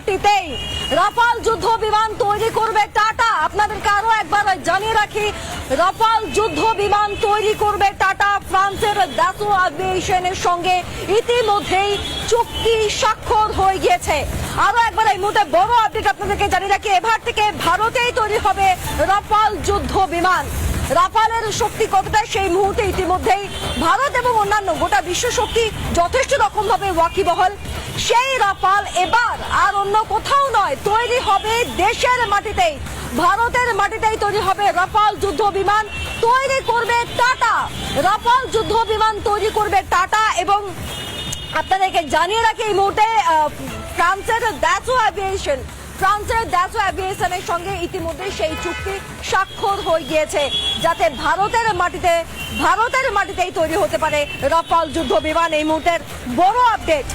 মাটিতেই রাফাল যুদ্ধ বিমান তৈরি করবে টাটা। আপনাদেরকে আরো একবার জানিয়ে রাখি, রাফাল যুদ্ধ বিমান তৈরি করবে টাটা। ফ্রান্সের দাসো এভিয়েশনের সঙ্গে ইতিমধ্যেই চুক্তি স্বাক্ষর হয়ে গিয়েছে। আরো একবার এই মুহূর্তে বড় আপডেট আপনাদেরকে জানিয়ে রাখি, এবার থেকে ভারতেই তৈরি হবে রাফাল যুদ্ধ বিমান। রাফালের শক্তি কতটা সেই মুহূর্তে ইতিমধ্যেই ভারত এবং অন্যান্য গোটা বিশ্ব শক্তি যথেষ্ট রকম ভাবে ওয়াকিবহল। সেই রাফাল এবার আর অন্য কোথাও নয়, তৈরি হবে দেশের মাটিতেই, ভারতের মাটিতেই তৈরি হবে রাফাল যুদ্ধ বিমান। তৈরি করবে টাটা, রাফাল যুদ্ধ বিমান তৈরি করবে টাটা। এবং আপনাদেরকে জানিয়ে রাখি এই মুহূর্তে ফ্রান্সের দাসো এভিয়েশনের সঙ্গে ইতিমধ্যে সেই চুক্তি স্বাক্ষর হয়ে গিয়েছে, যাতে ভারতের মাটিতেই তৈরি হতে পারে রাফাল যুদ্ধ বিমান। এই মুহূর্তের বড় আপডেট।